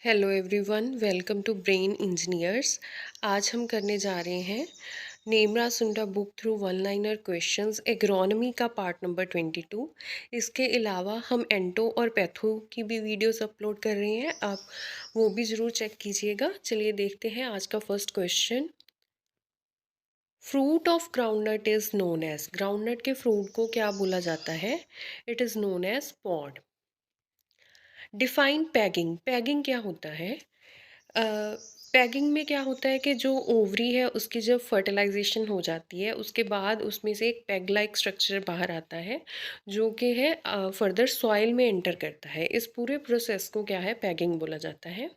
Hello everyone, welcome to Brain Engineers. आज हम करने जा रहे हैं नेमरा सुंडा book through one liner questions agronomy का पार्ट नंबर 22। इसके अलावा हम एंटो और पैथो की भी वीडियोस अपलोड कर रहे हैं, आप वो भी ज़रूर चेक कीजिएगा। चलिए देखते हैं आज का first question. Fruit of groundnut is known as, groundnut के फ्रूट को क्या बोला जाता है? It is known as pod. Define pegging, pegging क्या होता है? पैगिंग में क्या होता है कि जो ओवरी है उसकी जब फर्टिलाइजेशन हो जाती है उसके बाद उसमें से एक पेग लाइक स्ट्रक्चर बाहर आता है जो कि है फर्दर सॉइल में एंटर करता है। इस पूरे प्रोसेस को क्या है, पैगिंग बोला जाता है।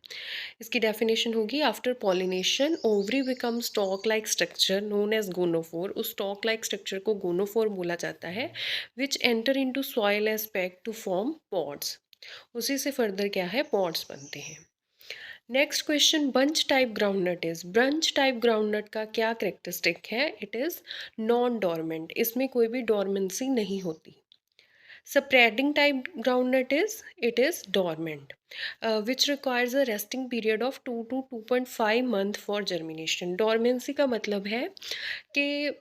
इसकी डेफिनेशन होगी, after pollination ovary become stalk like structure known as gonophore. उस स्टॉक लाइक स्ट्रक्चर को गोनोफोर बोला जाता है, which enter into soil as peg to form pods. उसी से फर्दर क्या है, पॉड्स बनते हैं। Next question, bunch type groundnut is, bunch type groundnut का क्या करेक्टरिस्टिक है? इट इज नॉन डोरमेंट, इसमें कोई भी डोरमेंसी नहीं होती। Spreading type groundnut is, it is dormant which requires a resting period of 2 to 2.5 month for germination. Dormancy का मतलब है कि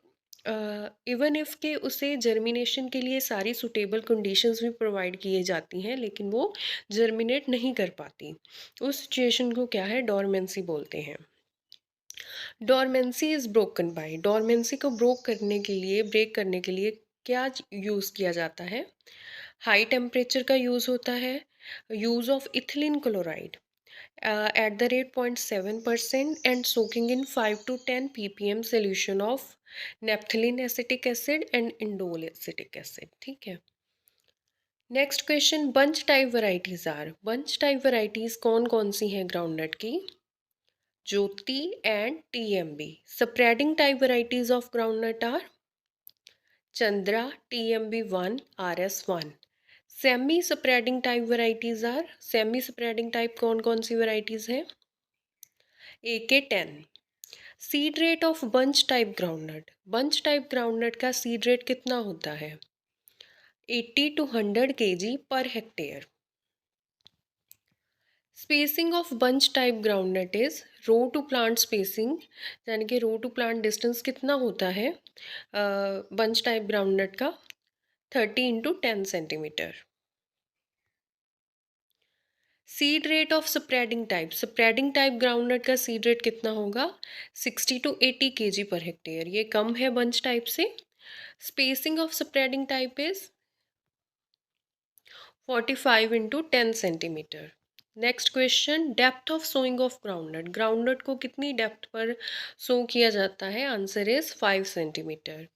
इवन इफ़ के उसे जर्मिनेशन के लिए सारी सुटेबल कंडीशंस भी प्रोवाइड किए जाती हैं लेकिन वो जर्मिनेट नहीं कर पाती, उस सिचुएशन को क्या है, डोरमेंसी बोलते हैं। Dormancy is broken by, dormancy को ब्रेक करने के लिए क्या यूज़ किया जाता है? हाई टेम्परेचर का यूज़ होता है, use of ethylene chloride at the rate 0.7% and soaking in 5 to 10 ppm solution of naphthalene acetic acid and indole acetic acid। ठीक है। Next question, bunch type varieties are, bunch type varieties कौन कौन सी हैं groundnut की? Jyoti and TMB. Spreading type varieties of groundnut are Chandra, TMB1, RS1। Semi spreading type varieties are, semi spreading type कौन कौन सी वैरायटीज हैं? AK10। Seed rate of bunch type groundnut, bunch type groundnut का सीड रेट कितना होता है? 80 to 100 kg पर hectare. Spacing of bunch type groundnut is, row to plant spacing यानी कि रो टू प्लांट डिस्टेंस कितना होता है बंच टाइप ग्राउंडनट का? 30 into 10 centimetre. Seed rate of spreading type, spreading type groundnut का सीड रेट कितना होगा? 60 to 80 kg पर हेक्टेयर, ये कम है बंच टाइप से। Spacing of spreading type is 45 into 10 centimetre. Next question, depth of sowing of groundnut, groundnut को कितनी डेप्थ पर सो किया जाता है? Answer is 5 centimetre.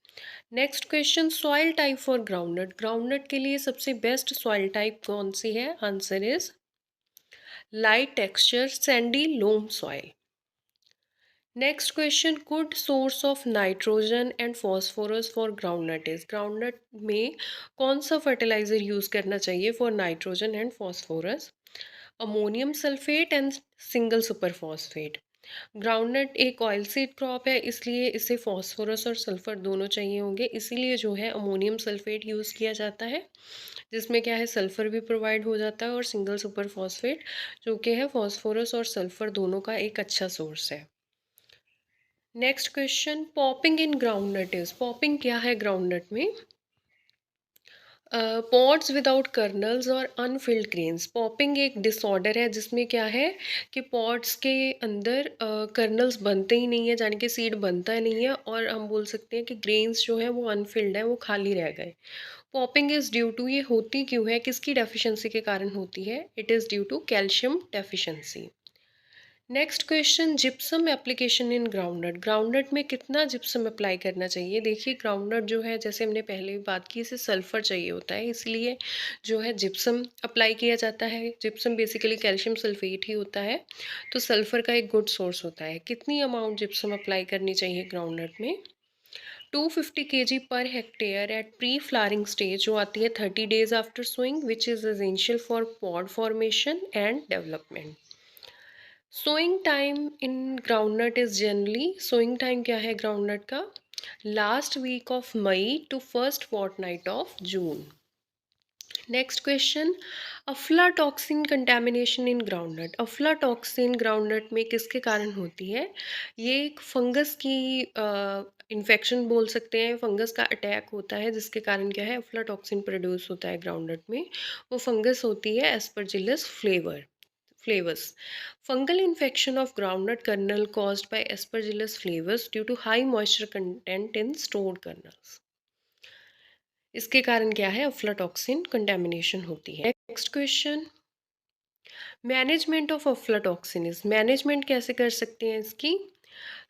Next question, soil type for groundnut, groundnut के लिए सबसे बेस्ट सॉइल टाइप कौन सी है? Answer is light texture sandy loam soil. Next question, good source of nitrogen and phosphorus for groundnut is, groundnut में कौन सा fertiliser use करना चाहिए for nitrogen and phosphorus? Ammonium sulphate and single super phosphate. Groundnut एक oil seed crop है इसलिए इसे phosphorus और सल्फर दोनों चाहिए होंगे, इसीलिए जो है अमोनियम सल्फेट यूज़ किया जाता है जिसमें क्या है, सल्फर भी प्रोवाइड हो जाता है, और सिंगल सुपर फॉस्फेट जो कि है फॉस्फोरस और सल्फर दोनों का एक अच्छा सोर्स है। Next question, popping in groundnut is, popping क्या है ग्राउंडनट में? पॉड्स विदाउट कर्नल्स और अनफिल्ड ग्रेन्स। पॉपिंग एक डिसऑर्डर है जिसमें क्या है कि पॉड्स के अंदर कर्नल्स बनते ही नहीं है, यानी कि सीड बनता ही नहीं है, और हम बोल सकते हैं कि ग्रेन्स जो है वो अनफिल्ड है, वो खाली रह गए। पॉपिंग इज़ ड्यू टू, ये होती क्यों है, किसकी डेफिशिएंसी के कारण होती है? It is due to calcium deficiency. Next question, gypsum application in groundnut, groundnut में कितना जिप्सम अप्लाई करना चाहिए? देखिए ग्राउंडनट जो है, जैसे हमने पहले भी बात की, इसे सल्फर चाहिए होता है, इसलिए जो है जिप्सम अप्लाई किया जाता है। जिप्सम बेसिकली कैल्शियम सल्फेट ही होता है, तो सल्फर का एक गुड सोर्स होता है। कितनी अमाउंट जिप्सम अप्लाई करनी चाहिए ग्राउंडनट में? 250 kg पर hectare at pre flowering stage, जो आती है 30 days after sowing, which is essential for pod formation and development. Sowing time in groundnut is generally, sowing time क्या है ग्राउंडनट का? Last week of May to first fortnight of June. Next question, aflatoxin contamination in groundnut. Aflatoxin groundnut में किसके कारण होती है? ये एक फंगस की इन्फेक्शन बोल सकते हैं, फंगस का अटैक होता है जिसके कारण क्या है, अफ्लाटॉक्सिन प्रोड्यूस होता है ग्राउंडनट में। वो फंगस होती है Aspergillus flavus. Fungal infection of groundnut kernel caused by Aspergillus flavus due to high moisture content in stored kernels. इसके कारण क्या है, अफ्लाटॉक्सिन कंटेमिनेशन होती है। Next question, management of aflatoxin is, management कैसे कर सकते हैं इसकी?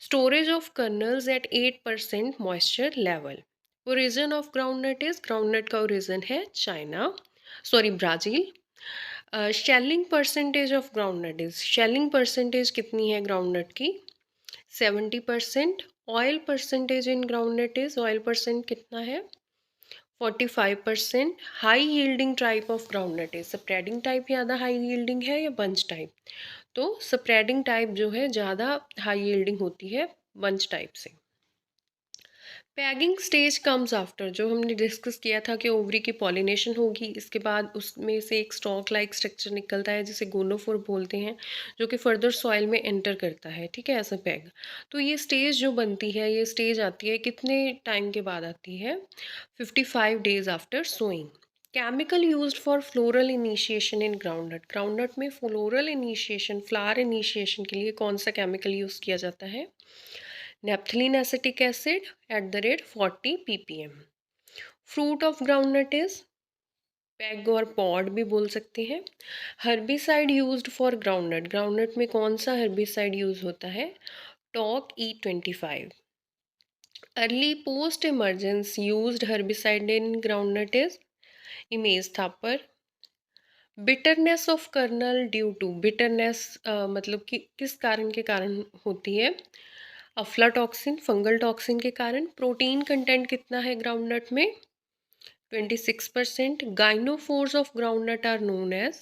Storage of kernels at 8% moisture level. Origin of groundnut is, groundnut का ओरिजिन है China, sorry Brazil. Shelling percentage of groundnut is, shelling percentage कितनी है ग्राउंडनट की? 70%। Oil percentage in groundnut is, oil percent कितना है? 45%। High yielding type of groundnut है, spreading type ज़्यादा high yielding है या बंच टाइप? तो स्प्रेडिंग टाइप जो है ज़्यादा हाई यील्डिंग होती है बंच टाइप से। पैगिंग स्टेज कम्स आफ्टर, जो हमने डिस्कस किया था कि ओवरी की पॉलिनेशन होगी, इसके बाद उसमें से एक स्टॉक लाइक स्ट्रक्चर निकलता है जिसे गोनोफोर बोलते हैं, जो कि फर्दर सॉइल में एंटर करता है, ठीक है, ऐसा पैग। तो ये स्टेज जो बनती है, ये स्टेज आती है कितने टाइम के बाद आती है? 55 days after sowing. Chemical used for floral initiation in groundnut, groundnut में फ्लोरल इनिशिएशन, फ्लावर इनिशिएशन के लिए कौन सा केमिकल यूज़ किया जाता है? Naphthalene acetic acid @ 40 ppm। Fruit of groundnut is, peg और पॉड भी बोल सकते हैं। Herbicide used for groundnut, groundnut में कौन सा हर्बिसाइड यूज होता है? Tok E25। Early post emergence used herbicide in groundnut is, image Thapar. Bitterness of kernel due to, bitterness मतलब कि किस कारण के कारण होती है? अफ्लाटॉक्सिन, फंगल टॉक्सिन के कारण। प्रोटीन कंटेंट कितना है ग्राउंडनट में? 26%। Gynophores of groundnut are known as,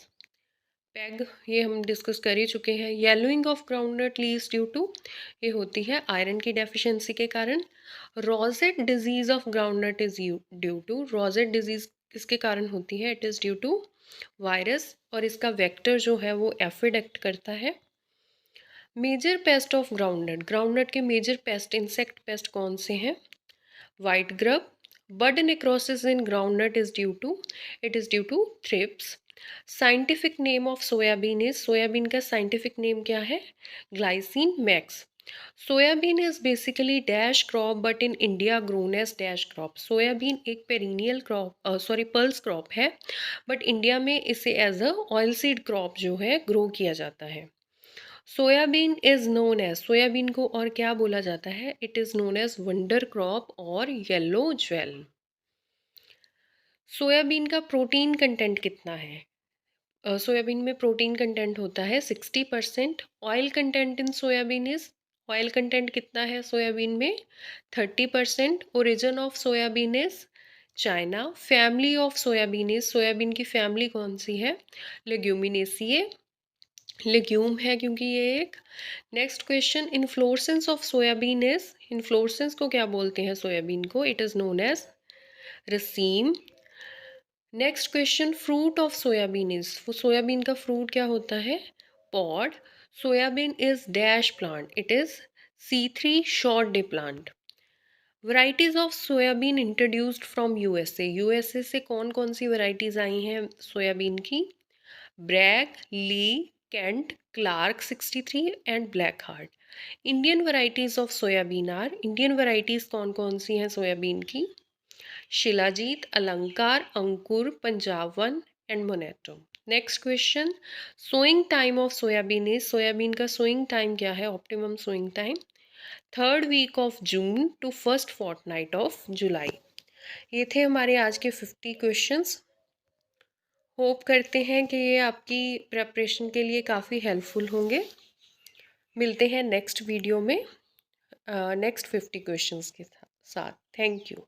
peg ये हम डिस्कस कर ही चुके हैं। Yellowing of groundnut leaves due to, ये होती है आयरन की डेफिशिएंसी के कारण। Rosette disease of groundnut is due to, rosette disease किसके कारण होती है? It is due to virus, और इसका वेक्टर जो है वो एफिड एक्ट करता है। Major pest of groundnut, groundnut के मेजर पेस्ट, इंसेक्ट पेस्ट कौन से हैं? White grub. Bud necrosis in groundnut is due to, it is due to thrips. Scientific name of soybean is, soybean का scientific name क्या है? Glycine max. Soybean is basically dash crop but in India grown as dash crop. Soybean एक perennial crop, sorry pulse crop है, but India में इसे as a oil seed crop जो है grow किया जाता है। Soybean is known as, soybean को और क्या बोला जाता है? It is known as wonder crop और येलो ज्वेल। सोयाबीन का प्रोटीन कंटेंट कितना है? सोयाबीन में प्रोटीन कंटेंट होता है 60%। Oil content in soybean is, oil content कितना है सोयाबीन में? 30%। Origin of soybean is China. Family of soybean is, soybean की फैमिली कौन सी है? लेग्यूमिनेसिए, लेग्यूम है क्योंकि ये एक। Next question, inflorescence of soybean is, inflorescence को क्या बोलते हैं सोयाबीन को? It is known as raceme. Next question, fruit of soybean is, soybean का फ्रूट क्या होता है? Pod. Soybean is dash plant, it is C3 short day plant. Varieties of soybean introduced from USA, USA से कौन कौन सी varieties आई हैं सोयाबीन की? Bragg, Lee, Kent, Clark 63 and black heart. Indian varieties of soybean are, Indian varieties कौन कौन सी हैं सोयाबीन की? Shilajit, Alankar, Ankur, Punjab one and Monetta. Next question, sowing time of soybean is, soybean का सोइंग टाइम क्या है? Optimum sowing time 3rd week of June to first fortnight of July. ये थे हमारे आज के 50 क्वेश्चंस। होप करते हैं कि ये आपकी प्रेपरेशन के लिए काफ़ी हेल्पफुल होंगे। मिलते हैं नेक्स्ट वीडियो में नेक्स्ट 50 क्वेश्चंस के साथ। Thank you.